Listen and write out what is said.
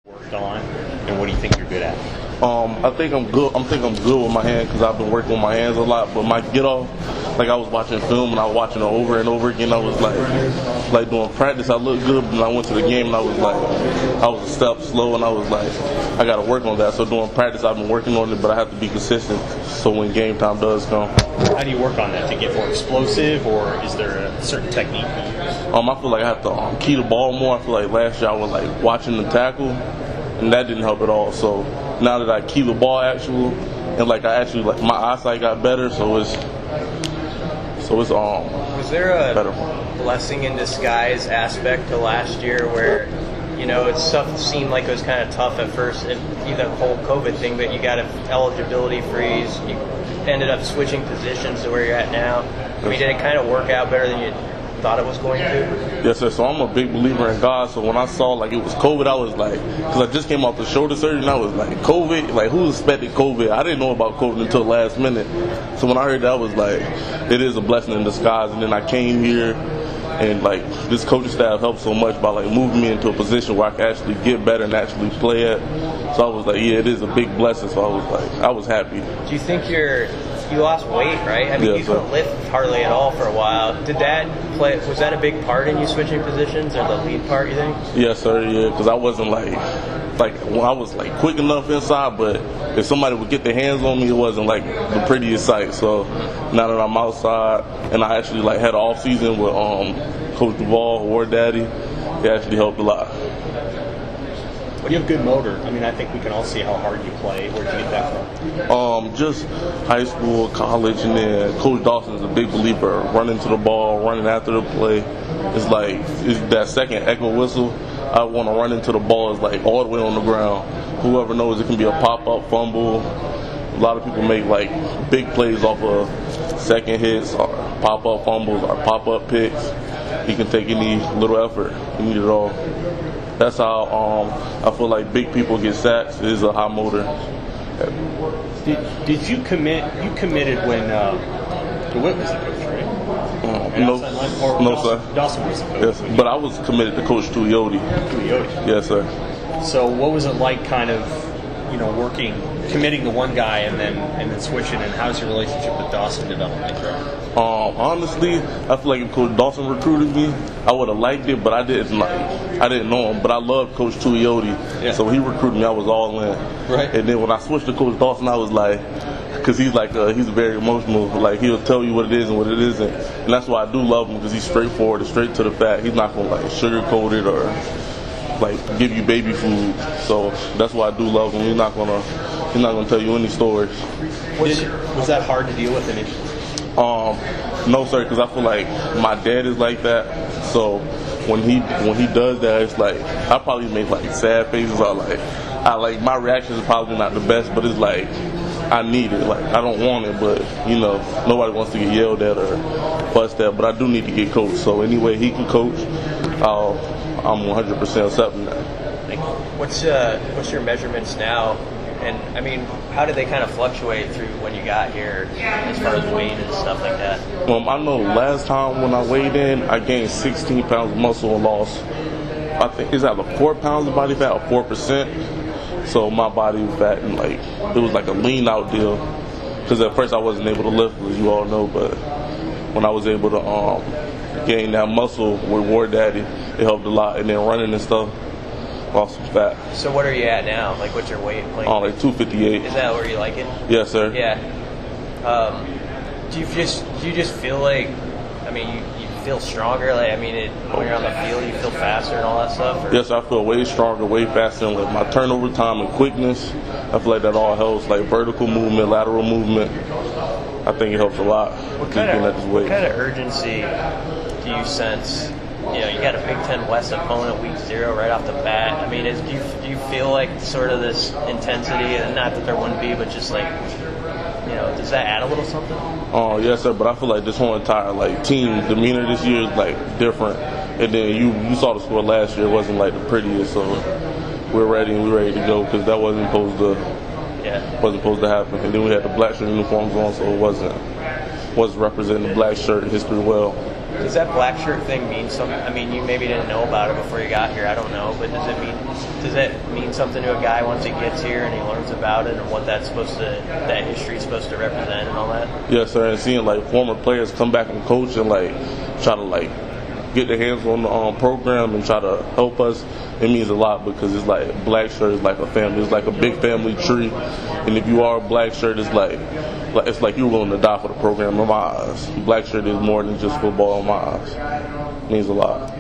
worked on, and what do you think you're good at? I think I'm good. I'm good with my hand because I've been working with my hands a lot. But my get off, like I was watching film and I was watching it over and over again. I was like doing practice. I looked good, but I went to the game and I was a step slow, and I was like, I got to work on that. So during practice, I've been working on it, but I have to be consistent. So when game time does come, how do you work on that to get more explosive, or is there a certain technique you use? I feel like I have to key the ball more. I feel like last year I was like watching the tackle, and that didn't help at all. So now that I key the ball and like I actually like my eyesight got better, so it's Was there a better. blessing in disguise aspect to last year where, you know, it seemed like it was kind of tough at first, even the whole COVID thing, but you got an eligibility freeze, you ended up switching positions to where you're at now. I mean, did it kind of work out better than you thought it was going to? Yes, sir. So I'm a big believer in God. So when I saw like it was COVID, I was like, because I just came off the shoulder surgery, and I was like, COVID? Like, who expected COVID? I didn't know about COVID until the last minute. So when I heard that, I was like, it is a blessing in disguise. And then I came here, and like this coaching staff helped so much by like moving me into a position where I could actually get better and actually play at. So I was like, yeah, it is a big blessing. So I was happy. Do you think you lost weight, right? I mean, yeah, you couldn't lift hardly at all for a while. Was that a big part in you switching positions, or the lead part, you think? Yes, sir. Yeah, because I wasn't like when I was like quick enough inside, but if somebody would get their hands on me, it wasn't like the prettiest sight. So now that I'm outside, and I actually like had an off season with Coach Duvall, War Daddy, it actually helped a lot. You have good motor. I mean, I think we can all see how hard you play. Where'd you get that from? Just high school, college, and then Coach Dawson's a big believer. Running to the ball, running after the play. It's that second echo whistle. I want to run into the ball is like all the way on the ground. Whoever knows, it can be a pop-up fumble. A lot of people make like big plays off of second hits or pop-up fumbles or pop-up picks. You can take any little effort. You need it all. That's how I feel like big people get sacks. It is a high motor. Did you commit? You committed when DeWitt was the coach, right? No, sir. Dawson was the coach. Yes, but I was committed to Coach Tuioti. Yes, sir. So what was it like, kind of, committing to one guy and then switching? And how's your relationship with Dawson developing? Honestly, I feel like if Coach Dawson recruited me, I would have liked it, but I didn't know him. But I loved Coach Tuioti, so he recruited me. I was all in. Right. And then when I switched to Coach Dawson, I was like, because he's very emotional. Like he'll tell you what it is and what it isn't, and that's why I do love him, because he's straightforward and straight to the fact. He's not gonna like sugarcoat it or like give you baby food. So that's why I do love him. He's not gonna tell you any stories. Was that hard to deal with initially? No, sir, because I feel like my dad is like that. So when he does that, it's like I probably make like sad faces or like my reaction is probably not the best, but it's like I need it. Like I don't want it, but nobody wants to get yelled at or fussed at. But I do need to get coached. So any way he can coach, I'm 100% accepting that. What's your measurements now? And I mean, how did they kind of fluctuate through when you got here as far as weight and stuff like that? I know last time when I weighed in, I gained 16 pounds of muscle and lost, I think, is that like 4 pounds of body fat or 4%? So my body fat, and like, it was like a lean out deal. Because at first I wasn't able to lift, as you all know, but when I was able to gain that muscle with War Daddy, it helped a lot. And then running and stuff, lost some fat. So what are you at now? Like, what's your weight? Like 258. Is that where you like it? Yes, sir. Yeah. Do you just feel like, I mean, you feel stronger? Like, I mean, when you're on the field, you feel faster and all that stuff? Or? Yes, I feel way stronger, way faster. And like my turnover time and quickness, I feel like that all helps. Like vertical movement, lateral movement, I think it helps a lot. What kind of urgency do you sense? You got a Big Ten West opponent week 0 right off the bat. I mean, do you feel like sort of this intensity, and not that there wouldn't be, but just like, does that add a little something? Oh, yes, sir. But I feel like this whole entire team demeanor this year is like different. And then you saw the score last year; it wasn't like the prettiest. So we're ready to go, because that wasn't supposed to happen. And then we had the Blackshirts uniforms on, so it wasn't representing the Blackshirts history well. Does that black shirt thing mean something? I mean, you maybe didn't know about it before you got here. I don't know, but does that mean something to a guy once he gets here and he learns about it and what that history is supposed to represent and all that? Yes, sir. And seeing like former players come back and coach and like try to like get their hands on the program and try to help us, it means a lot because it's like black shirt is like a family. It's like a big family tree, and if you are a black shirt, it's like you're willing to die for the program in my eyes. Black shirt is more than just football in my eyes. It means a lot.